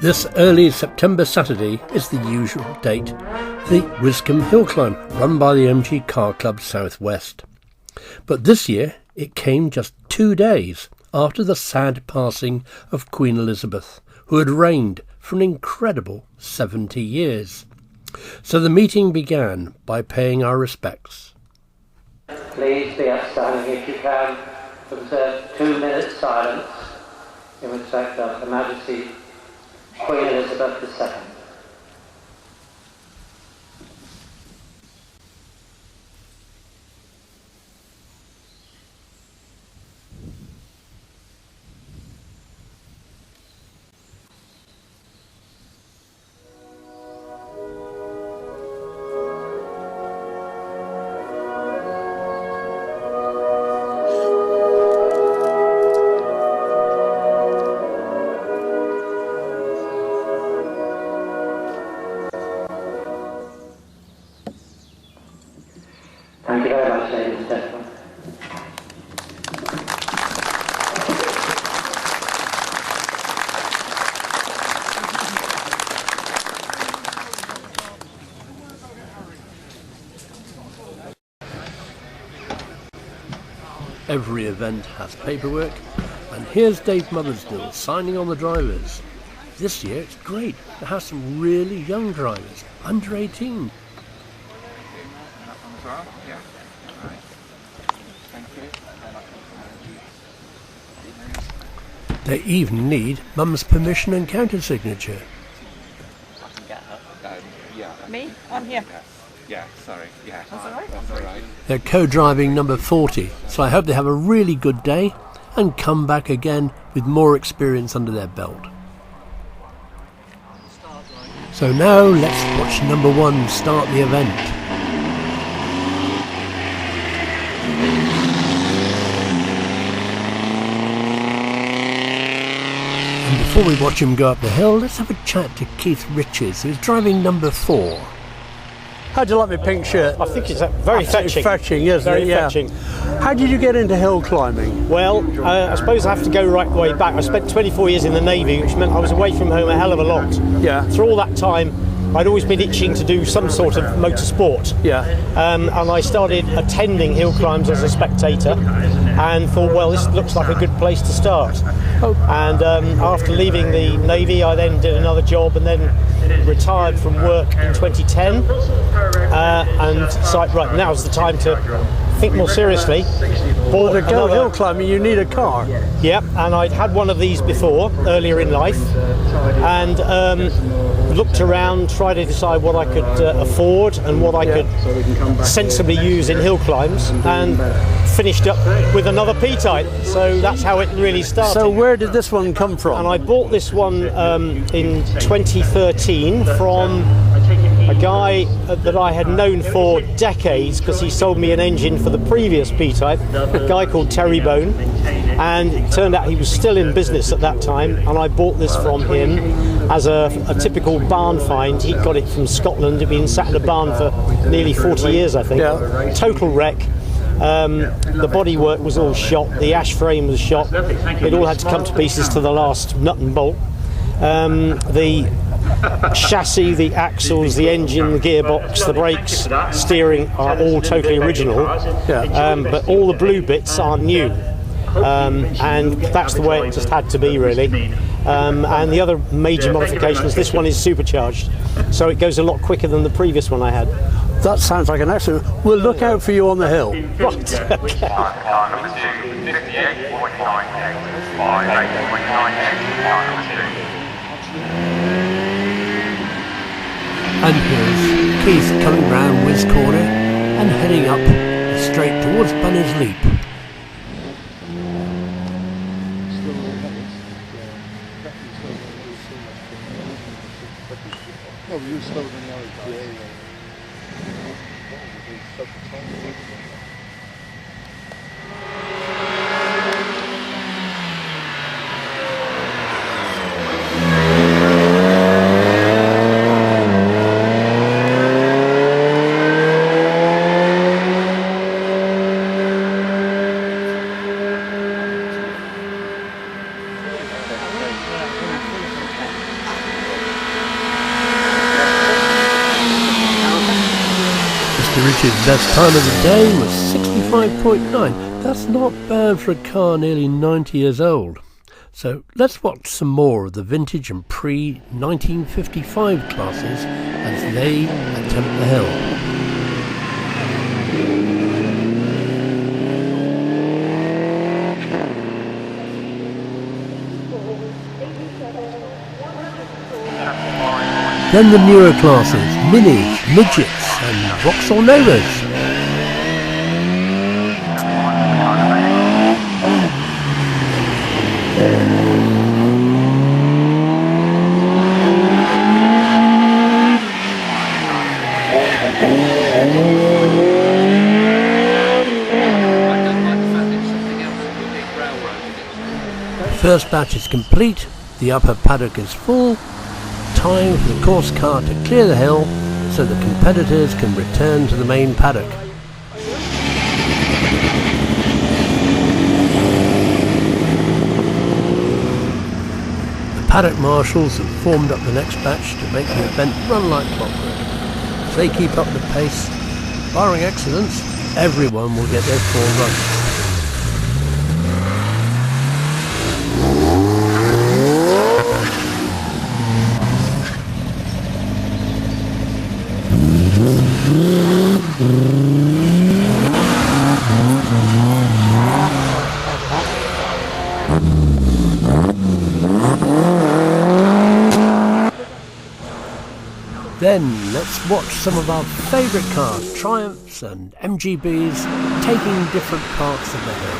This early September Saturday is the usual date, the Wiscombe Hill Climb, run by the MG Car Club Southwest. But this year it came just 2 days after the sad passing of Queen Elizabeth, who had reigned for an incredible 70 years. So the meeting began by paying our respects. Please be upstanding if you can to observe 2 minutes silence in respect of Her Majesty Queen Elizabeth II. Thank you very much, ladies and gentlemen. Every event has paperwork, and here's Dave Mothersnell signing on the drivers. This year it's great, it has some really young drivers, under 18. Yeah. Right. Thank you. They even need Mum's permission and counter-signature. I can get her. Yeah. Me? I'm here. Yeah, sorry. Yeah. That's all right. That's all right. They're co-driving number 40, so I hope they have a really good day and come back again with more experience under their belt. So now let's watch number 1 start the event. And before we watch him go up the hill, let's have a chat to Keith Riches, who's driving number 4. How do you like my pink shirt? I think it's very fetching. Fetching, isn't Very it? Yeah. fetching. How did you get into hill climbing? Well, I suppose I have to go right way back. I spent 24 years in the Navy, which meant I was away from home a hell of a lot. Yeah. Through all that time, I'd always been itching to do some sort of motorsport. Yeah. And I started attending hill climbs as a spectator and thought, well, this looks like a good place to start. Oh. And after leaving the Navy, I then did another job and then retired from work in 2010 and decided, right, now's the time to think more seriously. Well, to go hill climbing, you need a car. Yep, and I'd had one of these before, earlier in life, and looked around, tried to decide what I could afford and what I could sensibly use in hill climbs, and finished up with another P-type. So that's how it really started. So where did this one come from? And I bought this one in 2013 from a guy that I had known for decades, because he sold me an engine for the previous P-type, a guy called Terry Bone, and it turned out he was still in business at that time, and I bought this from him as a typical barn find. He got it from Scotland. It'd been sat in a barn for nearly 40 years, I think. Yeah. Total wreck. The bodywork was all shot, the ash frame was shot, it all had to come to pieces to the last nut and bolt. The chassis, the axles, the engine, the gearbox, the brakes, steering are all totally original, but all the blue bits are new, and that's the way it just had to be, really. And the other major modification is this one is supercharged, so it goes a lot quicker than the previous one I had. That sounds like an accident. We'll look out for you on the hill. Right, okay. And here's Keith coming round Wiz Corner and heading up the straight towards Bunny's Leap. Mr. Richard's best time of the day was 65.9. That's not bad for a car nearly 90 years old. So let's watch some more of the vintage and pre-1955 classes as they attempt the hill. Then the newer classes, minis, midgets and Vauxhall Novas. First batch is complete, the upper paddock is full. Time for the course car to clear the hill so the competitors can return to the main paddock. The paddock marshals have formed up the next batch to make the event run like clockwork. If they keep up the pace, barring accidents, everyone will get their full runs. Then let's watch some of our favourite cars, Triumphs and MGBs, taking different parts of the hill.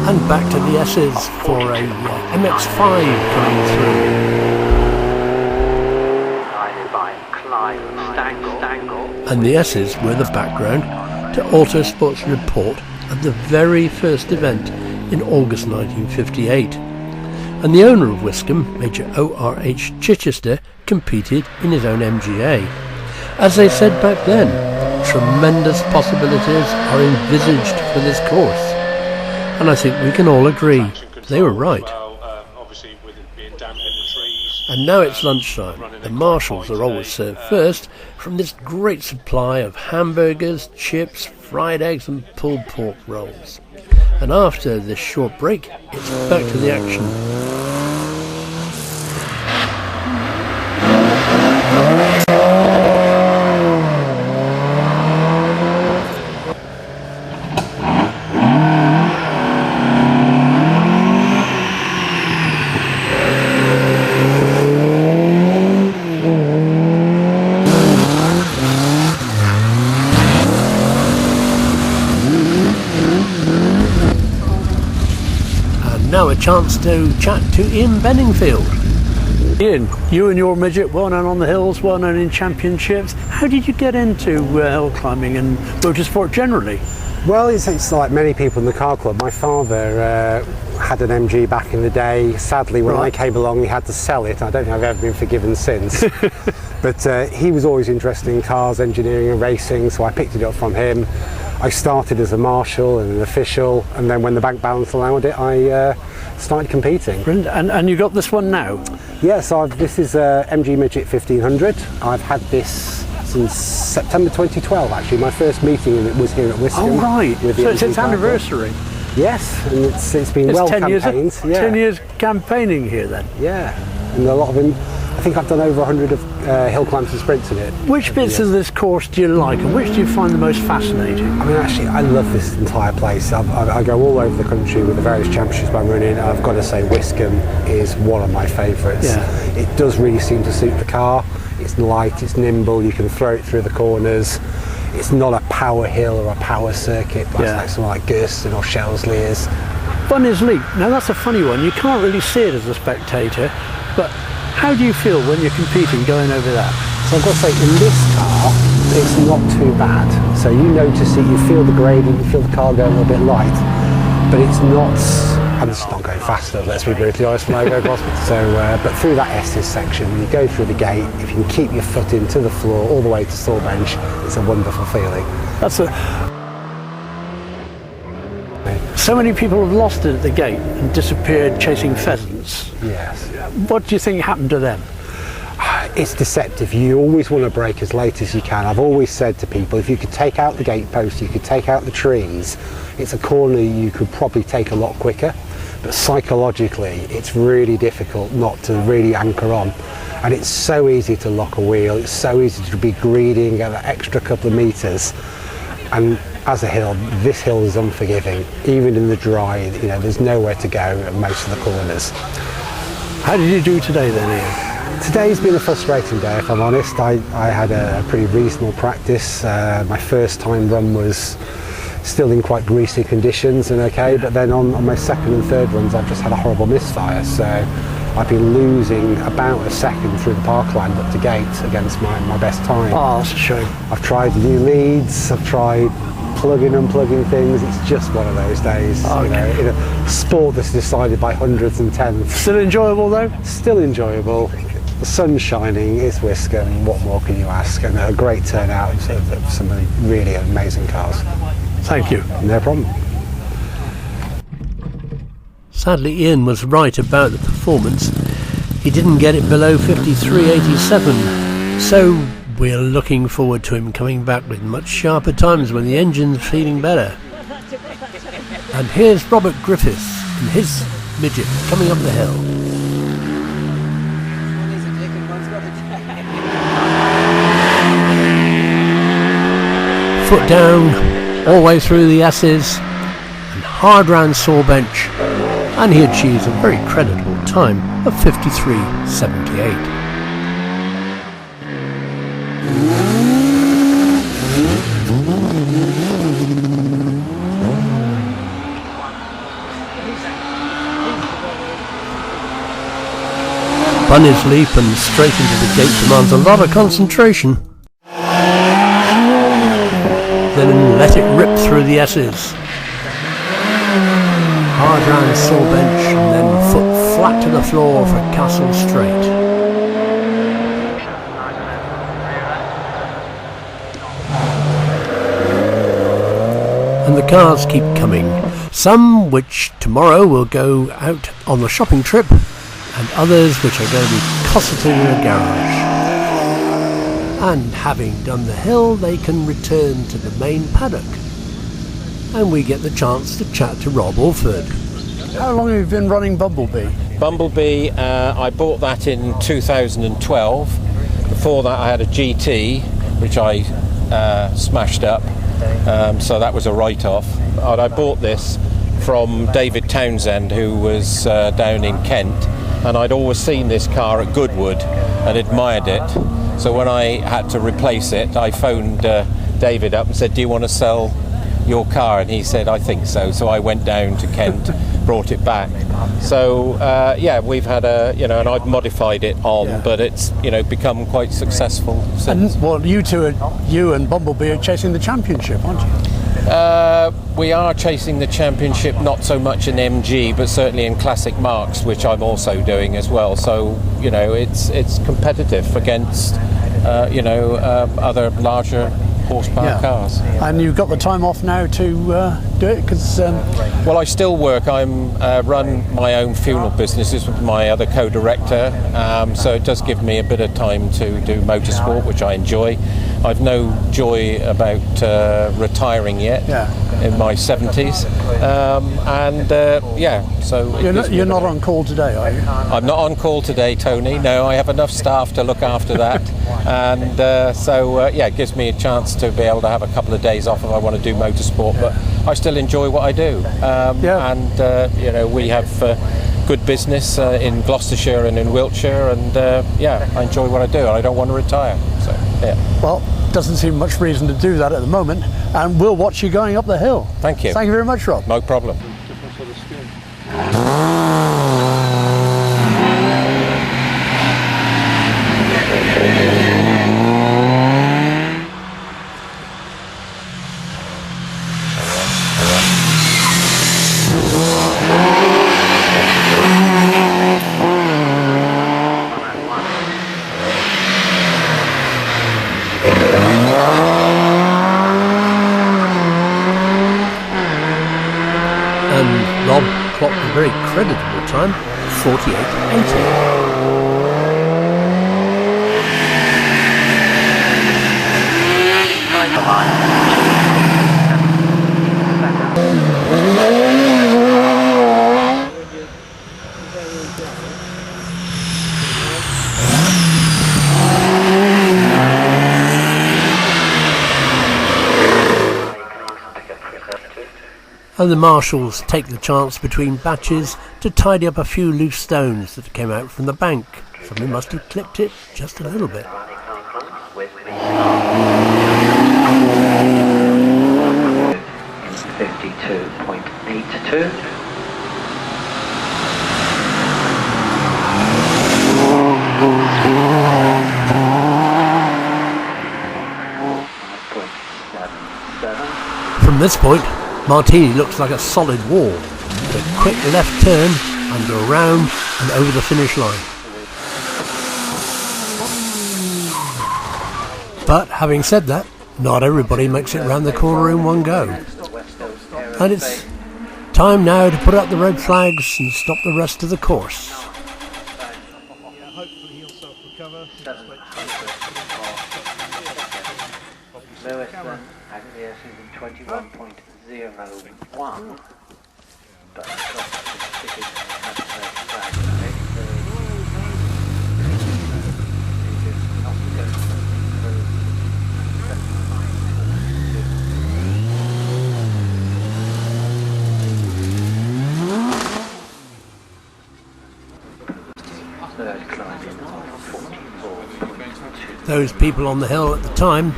And back to the S's for a MX-5 coming through. And the S's were the background to Autosport's report of the very first event in August 1958. And the owner of Wiscombe, Major O.R.H. Chichester, competed in his own MGA. As they said back then, tremendous possibilities are envisaged for this course. And I think we can all agree, they were right. And now it's lunchtime. The marshals are always served first from this great supply of hamburgers, chips, fried eggs and pulled pork rolls. And after this short break, it's back to the action. Now a chance to chat to Ian Benningfield. Ian, you and your midget, well known on the hills, well known in championships. How did you get into hill climbing and motorsport generally? Well, it's like many people in the car club. My father had an MG back in the day. Sadly, when I came along, he had to sell it. I don't think I've ever been forgiven since. But he was always interested in cars, engineering and racing, so I picked it up from him. I started as a marshal and an official, and then when the bank balance allowed it, I started competing. Brilliant. And you got this one now? Yes, this is MG Midget 1500. I've had this since September 2012, actually. My first meeting was here at Wiscombe. Oh, right. So it's its anniversary? Yes, and it's been well campaigned. 10 years campaigning here then? Yeah, and a lot of them. I think I've done over 100 of hill climbs and sprints in it. Which bits of this course do you like and which do you find the most fascinating? I mean, actually, I love this entire place. I go all over the country with the various championships I'm running. I've got to say, Wiscombe is one of my favourites. Yeah. It does really seem to suit the car. It's light, it's nimble, you can throw it through the corners. It's not a power hill or a power circuit, like something like Gersten or Shelsley is. Bunny's Leap, now that's a funny one. You can't really see it as a spectator, but how do you feel when you're competing going over that? So I've got to say, in this car, it's not too bad. So you notice it, you feel the gradient, you feel the car going a little bit light, but it's not, I'm just not going fast enough, let's be brutally honest, when I go across. So, but through that Estes section, when you go through the gate, if you can keep your foot into the floor all the way to store bench, it's a wonderful feeling. So many people have lost it at the gate and disappeared chasing pheasants. Yes. What do you think happened to them? it's deceptive. You always want to brake as late as you can. I've always said to people, if you could take out the gatepost, you could take out the trees, it's a corner you could probably take a lot quicker. But psychologically, it's really difficult not to really anchor on. And it's so easy to lock a wheel, it's so easy to be greedy and get that extra couple of metres. And as a hill, this hill is unforgiving. Even in the dry, you know, there's nowhere to go at most of the corners. How did you do today then, Ian? Today's been a frustrating day, if I'm honest. I had a pretty reasonable practice. My first time run was still in quite greasy conditions and okay, but then on my second and third runs I've just had a horrible misfire, so I've been losing about a second through the parkland up to gate against my best time. Oh, that's a shame. I've tried new leads, I've tried plugging and unplugging things. It's just one of those days, you know, in a sport that's decided by hundreds and tenths. Still enjoyable though? Still enjoyable. The sun's shining, it's Wiscombe, what more can you ask? And a great turnout of some really amazing cars. Thank you. No problem. Sadly, Ian was right about the performance. He didn't get it below 53.87, so we're looking forward to him coming back with much sharper times when the engine's feeling better. And here's Robert Griffiths and his midget coming up the hill. Foot down, all the way through the S's, and hard round saw bench, and he achieves a very creditable time of 53.78. Bunny's leap and straight into the gate demands a lot of concentration. Then let it rip through the S's. Hard round saw bench and then foot flat to the floor for Castle Straight. And the cars keep coming, some which tomorrow will go out on the shopping trip, and others which are going to be cosseting in a garage. And having done the hill, they can return to the main paddock. And we get the chance to chat to Rob Alford. How long have you been running Bumblebee? Bumblebee, I bought that in 2012. Before that I had a GT, which I smashed up, so that was a write-off. And I bought this from David Townsend, who was down in Kent, and I'd always seen this car at Goodwood and admired it. So when I had to replace it, I phoned David up and said, "Do you want to sell your car?" And he said, "I think so." So I went down to Kent, brought it back. So yeah, we've had and I've modified it on, but it's become quite successful since. And well, you and Bumblebee are chasing the championship, aren't you? We are chasing the championship, not so much in MG, but certainly in classic marques, which I'm also doing as well. So it's competitive against other larger horsepower cars. And you've got the time off now to do it, because well, I still work. I'm run my own funeral businesses with my other co-director, so it does give me a bit of time to do motorsport, which I enjoy. I've no joy about retiring yet in my 70s, so you're not on call today, are you? I'm not on call today, Tony. No, I have enough staff to look after that, and it gives me a chance to be able to have a couple of days off if I want to do motorsport, but I still enjoy what I do. We have good business in Gloucestershire and in Wiltshire, and I enjoy what I do, and I don't want to retire. So well, doesn't seem much reason to do that at the moment, and we'll watch you going up the hill. Thank you. Thank you very much, Rob. No problem. And Rob clocked a very creditable time, 48.80. And the marshals take the chance between batches to tidy up a few loose stones that came out from the bank. Somebody must have clipped it just a little bit. From this point, Martini looks like a solid wall, with a quick left turn, under a round and over the finish line. But having said that, not everybody makes it round the corner in one go. And it's time now to put up the red flags and stop the rest of the course. Those people on the hill at the time,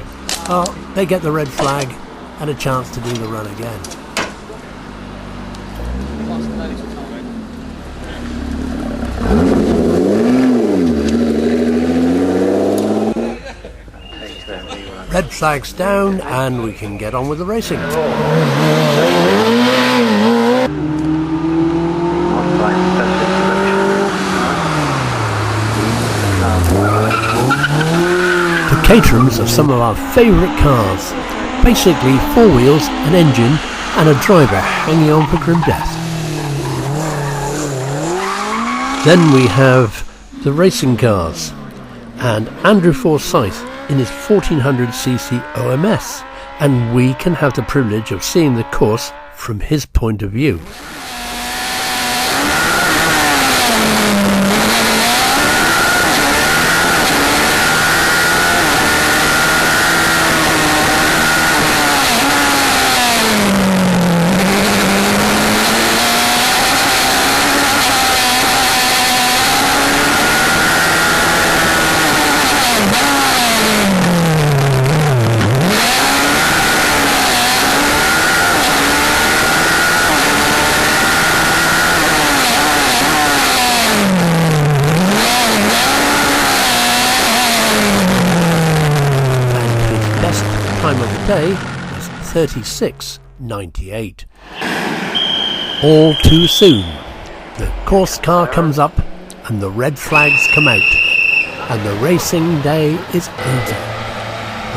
they get the red flag and a chance to do the run again. Red flag's down and we can get on with the racing. The caterhams are some of our favourite cars. Basically 4 wheels, an engine and a driver hanging on for grim death. Then we have the racing cars and Andrew Forsyth in his 1400cc OMS, and we can have the privilege of seeing the course from his point of view. Time of the day is 36.98. All too soon, the course car comes up and the red flags come out, and the racing day is over.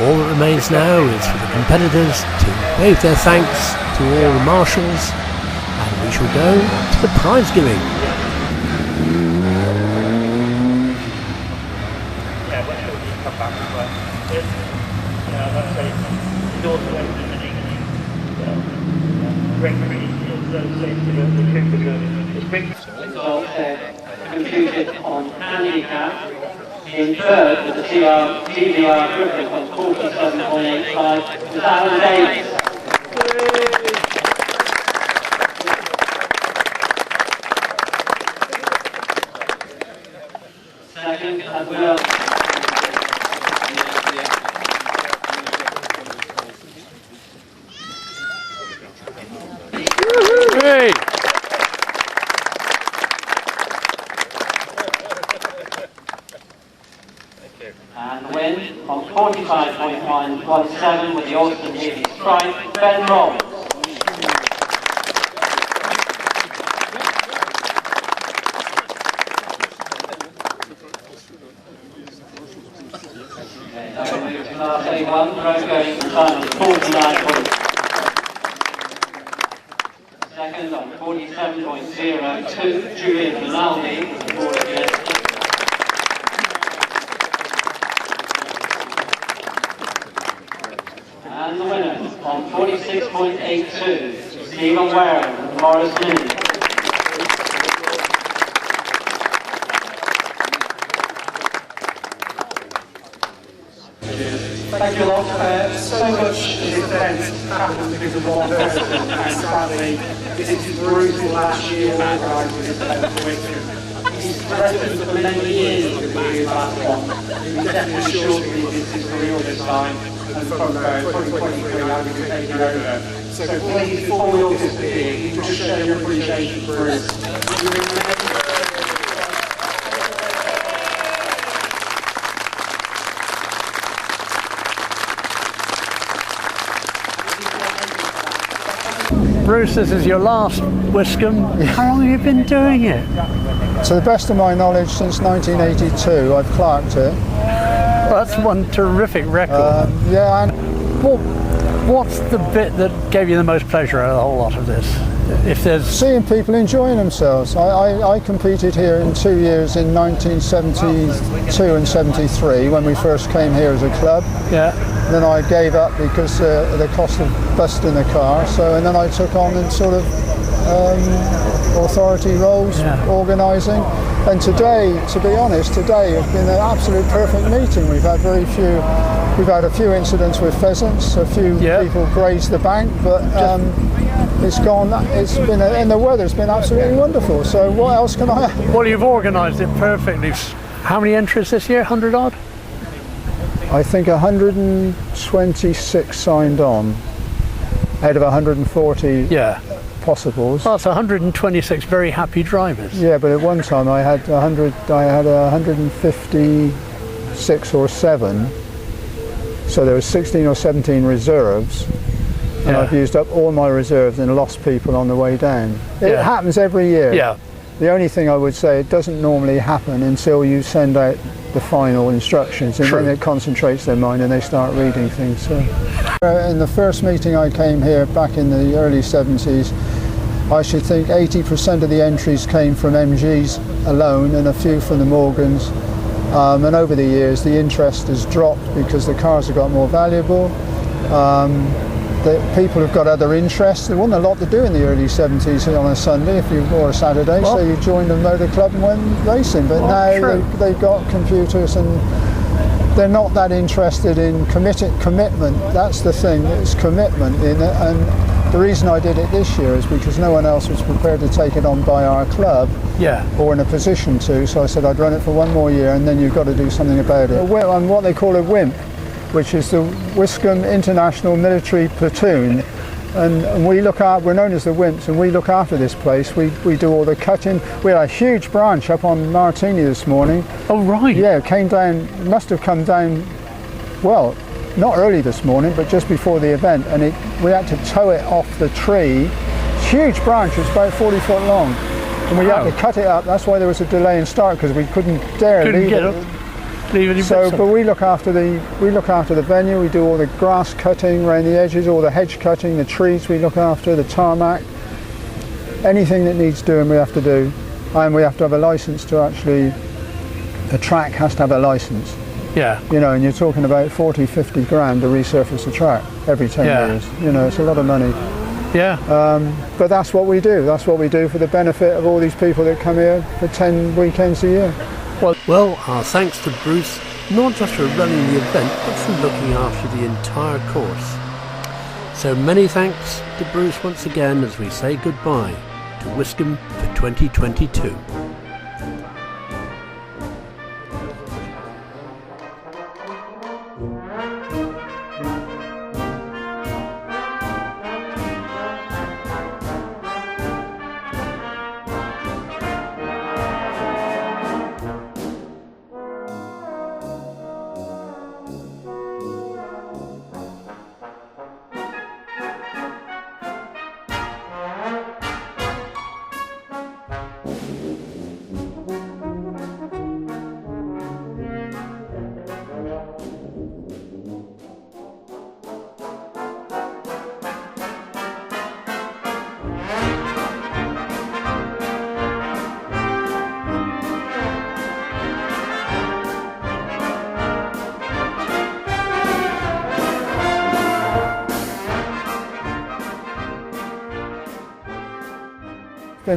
All that remains now is for the competitors to wave their thanks to all the marshals, and we shall go to the prize giving. Computed on handicap. In third with the TVR equivalent on 47.85 was Alan Davis. Second as well. And the win on 45.117 with the Austin Healy stripe, Ben Robbins. Now we move to class A1, road going to time is 49 points. Second on 47.02, Julian Rinaldi, And the winner on 46.82, Stephen Wareham and Morris Mini. Thank you a lot. So much of this event happens because of one person, and sadly, this is brutal last year organising this event for Wiscombe. He's president for many years of the last one. He definitely assured me this is real this time, and from 2023 I'll be taking over. So please, before we all disappear, you just show your appreciation for us. Bruce, this is your last Wiscombe. How long have you been doing it? To the best of my knowledge, since 1982, I've clerked it. Well, that's one terrific record. Yeah, and What's the bit that gave you the most pleasure out of the whole lot of this? If there's seeing people enjoying themselves. I competed here in 2 years in 1972 and 73 when we first came here as a club. Yeah. Then I gave up because of the cost of busting the car. And then I took on in sort of authority roles, organising. And today, to be honest, today has been an absolute perfect meeting. We've had a few incidents with pheasants, a few people grazed the bank, but and the weather's been absolutely wonderful. So what else can I? Well, you've organised it perfectly. How many entries this year? 100 odd? I think 126 signed on out of 140 possibles. Well, that's 126 very happy drivers. Yeah, but at one time I had 156 or 7. So there was 16 or 17 reserves, and I've used up all my reserves and lost people on the way down. It happens every year. Yeah. The only thing I would say, it doesn't normally happen until you send out the final instructions, and then it concentrates their mind and they start reading things. So. In the first meeting I came here back in the early 70s, I should think 80% of the entries came from MGs alone and a few from the Morgans. And over the years the interest has dropped because the cars have got more valuable. The people have got other interests. There wasn't a lot to do in the early 70s on a Sunday or a Saturday, so you joined a motor club and went racing. But now they've got computers and they're not that interested in commitment. That's the thing, it's commitment in it. And the reason I did it this year is because no one else was prepared to take it on by our club or in a position to, so I said I'd run it for one more year and then you've got to do something about it. I'm what they call a WIMP, which is the Wiscombe International Military Platoon, and we're known as the Wimps, and we look after this place. We do all the cutting. We had a huge branch up on Martini this morning. Oh right. Yeah, it came down, must have come down, well, not early this morning, but just before the event, and we had to tow it off the tree. Huge branch, it's about 40 foot long, and we had to cut it up. That's why there was a delay in start, because we couldn't dare leave it. But we look after the venue. We do all the grass cutting around the edges, all the hedge cutting, the trees we look after, the tarmac, anything that needs doing we have to do, and we have to have a license to actually. The track has to have a license. Yeah. You know, and you're talking about 40, 50 grand to resurface the track every 10 years. You know, it's a lot of money. Yeah. But that's what we do. That's what we do for the benefit of all these people that come here for 10 weekends a year. Well, our thanks to Bruce, not just for running the event, but for looking after the entire course. So many thanks to Bruce once again as we say goodbye to Wiscombe for 2022.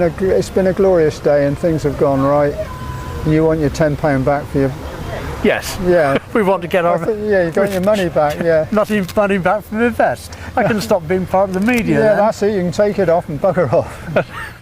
it's been a glorious day, and things have gone right. And you want your £10 back for your... Yes. Yeah. We want to get our... Yeah, you got your money back, yeah. Not even money back from the vest. I can stop being part of the media Yeah, then. that's it. You can take it off and bugger off.